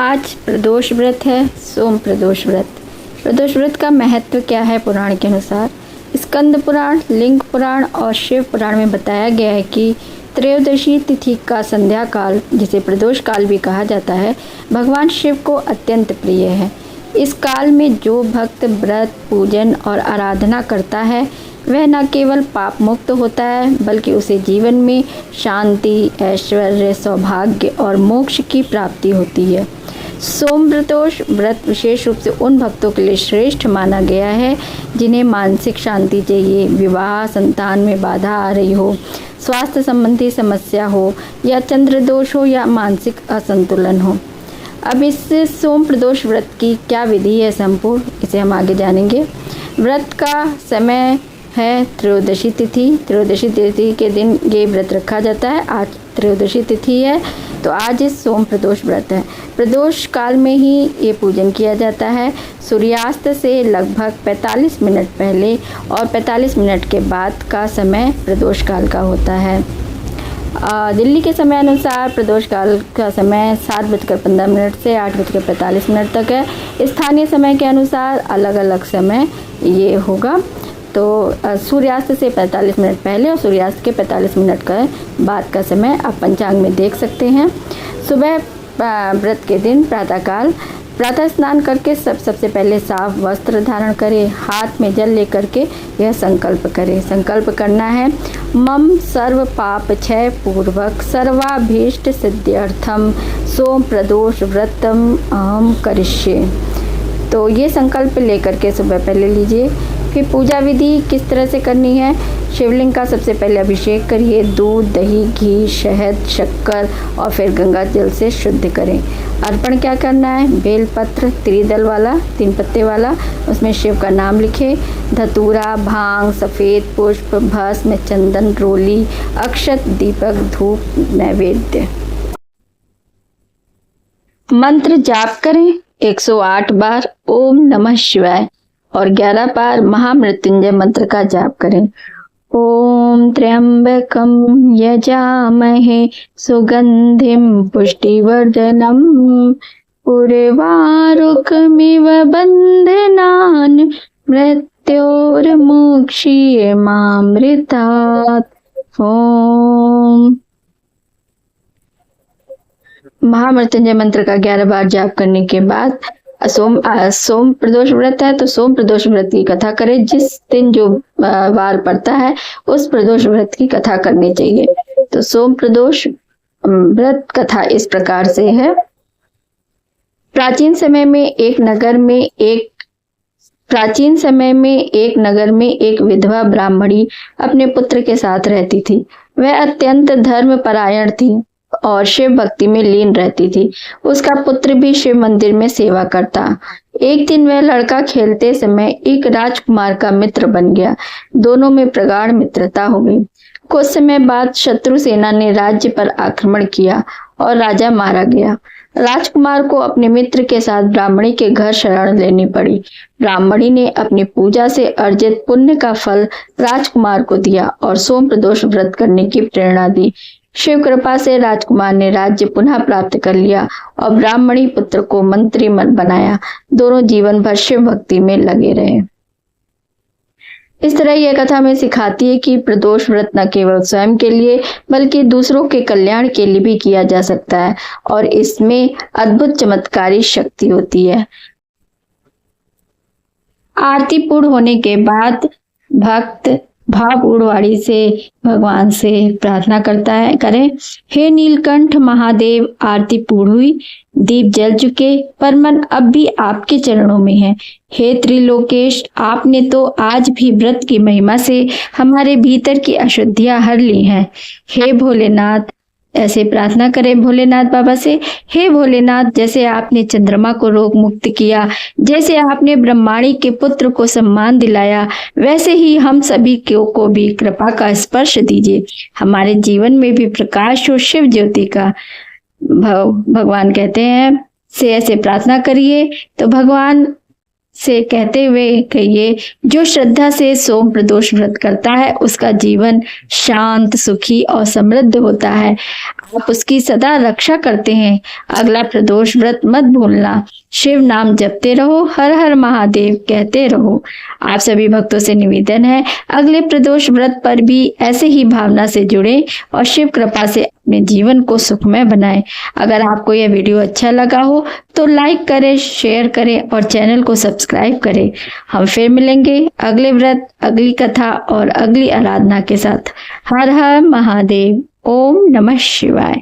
आज प्रदोष व्रत है, सोम प्रदोष व्रत। प्रदोष व्रत का महत्व क्या है पुराण के अनुसार? स्कंद पुराण, लिंग पुराण और शिव पुराण में बताया गया है कि त्रयोदशी तिथि का संध्या काल, जिसे प्रदोष काल भी कहा जाता है, भगवान शिव को अत्यंत प्रिय है। इस काल में जो भक्त व्रत, पूजन और आराधना करता है वह न केवल पाप मुक्त होता है बल्कि उसे जीवन में शांति, ऐश्वर्य, सौभाग्य और मोक्ष की प्राप्ति होती है। सोम प्रदोष व्रत विशेष रूप से उन भक्तों के लिए श्रेष्ठ माना गया है जिन्हें मानसिक शांति चाहिए, विवाह, संतान में बाधा आ रही हो, स्वास्थ्य संबंधी समस्या हो या चंद्र दोष हो या मानसिक असंतुलन हो। अब इस सोम प्रदोष व्रत की क्या विधि है संपूर्ण, इसे हम आगे जानेंगे। व्रत का समय है त्रयोदशी तिथि। त्रयोदशी तिथि के दिन ये व्रत रखा जाता है। आज त्रयोदशी तिथि है तो आज इस सोम प्रदोष व्रत है। प्रदोष काल में ही ये पूजन किया जाता है। सूर्यास्त से लगभग 45 मिनट पहले और 45 मिनट के बाद का समय प्रदोष काल का होता है। दिल्ली के समय अनुसार प्रदोष काल का समय 7:15 से 8:45 तक है। स्थानीय समय के अनुसार अलग अलग समय ये होगा। तो सूर्यास्त से 45 मिनट पहले और सूर्यास्त के 45 मिनट का बाद का समय आप पंचांग में देख सकते हैं। सुबह व्रत के दिन प्रातःकाल प्रातः स्नान करके सबसे पहले साफ वस्त्र धारण करें, हाथ में जल लेकर के यह संकल्प करें। संकल्प करना है, मम सर्व पाप क्षय पूर्वक सर्वाभीष्ट सिद्ध्यर्थम सोम प्रदोष व्रतम अहम करिष्ये। तो ये संकल्प लेकर के सुबह पहले लीजिए। फिर पूजा विधि किस तरह से करनी है? शिवलिंग का सबसे पहले अभिषेक करिए। दूध, दही, घी, शहद, शक्कर और फिर गंगा जल से शुद्ध करें। अर्पण क्या करना है? बेलपत्र त्रिदल वाला, 3 पत्ते वाला, उसमें शिव का नाम लिखे। धतूरा, भांग, सफ़ेद पुष्प, भस्म, चंदन, रोली, अक्षत, दीपक, धूप, नैवेद्य। मंत्र जाप करें 108 बार ओम नमः शिवाय और 11 बार महामृत्युंजय मंत्र का जाप करें। ओम त्र्यंबकम यजामहे सुगंधिम पुष्टिवर्धनम उर्वारुकमिव बंधनान् मृत्योर्मुक्षीयमामृतात्। ओम महामृत्युंजय मंत्र का 11 बार जाप करने के बाद सोम प्रदोष व्रत है तो सोम प्रदोष व्रत की कथा करें। जिस दिन जो वार पड़ता है उस प्रदोष व्रत की कथा करनी चाहिए। तो सोम प्रदोष व्रत कथा इस प्रकार से है। प्राचीन समय में एक नगर में एक विधवा ब्राह्मणी अपने पुत्र के साथ रहती थी। वह अत्यंत धर्मपरायण थी और शिव भक्ति में लीन रहती थी। उसका पुत्र भी शिव मंदिर में सेवा करता। एक दिन वह लड़का खेलते समय एक राजकुमार का मित्र बन गया। दोनों में प्रगाढ़ मित्रता हो गई। कुछ समय बाद शत्रु सेना ने राज्य पर आक्रमण किया और राजा मारा गया। राजकुमार को अपने मित्र के साथ ब्राह्मणी के घर शरण लेनी पड़ी। ब्राह्मणी ने अपनी पूजा से अर्जित पुण्य का फल राजकुमार को दिया और सोम प्रदोष व्रत करने की प्रेरणा दी। शिव कृपा से राजकुमार ने राज्य पुनः प्राप्त कर लिया और ब्राह्मणी पुत्र को मंत्री बनाया। दोनों जीवन भर शिव भक्ति में लगे रहे। इस तरह यह कथा हमें सिखाती है कि प्रदोष व्रत न केवल स्वयं के लिए बल्कि दूसरों के कल्याण के लिए भी किया जा सकता है और इसमें अद्भुत चमत्कारी शक्ति होती है। आरती पूर्ण होने के बाद भक्त भावपूर्ण वाणी से भगवान से प्रार्थना करें। हे नीलकंठ महादेव, आरती पूर्ण हुई, दीप जल चुके, पर मन अब भी आपके चरणों में है। हे त्रिलोकेश, आपने तो आज भी व्रत की महिमा से हमारे भीतर की अशुद्धियां हर ली हैं। हे भोलेनाथ, ऐसे प्रार्थना करें भोलेनाथ बाबा से। हे भोलेनाथ, जैसे आपने चंद्रमा को रोग मुक्त किया, जैसे आपने ब्रह्माणी के पुत्र को सम्मान दिलाया, वैसे ही हम सभी को भी कृपा का स्पर्श दीजिए। हमारे जीवन में भी प्रकाश हो शिव ज्योति का। भगवान कहते हैं से ऐसे प्रार्थना करिए तो भगवान से कहते हुए कहिए, जो श्रद्धा से सोम प्रदोष व्रत करता है उसका जीवन शांत, सुखी और समृद्ध होता है। आप उसकी सदा रक्षा करते हैं। अगला प्रदोष व्रत मत भूलना। शिव नाम जपते रहो, हर हर महादेव कहते रहो। आप सभी भक्तों से निवेदन है, अगले प्रदोष व्रत पर भी ऐसे ही भावना से जुड़े और शिव कृपा से अपने जीवन को सुखमय बनाएं। अगर आपको यह वीडियो अच्छा लगा हो तो लाइक करें, शेयर करें और चैनल को सब्सक्राइब करें। हम फिर मिलेंगे अगले व्रत, अगली कथा और अगली आराधना के साथ। हर हर महादेव। ओम नमः शिवाय।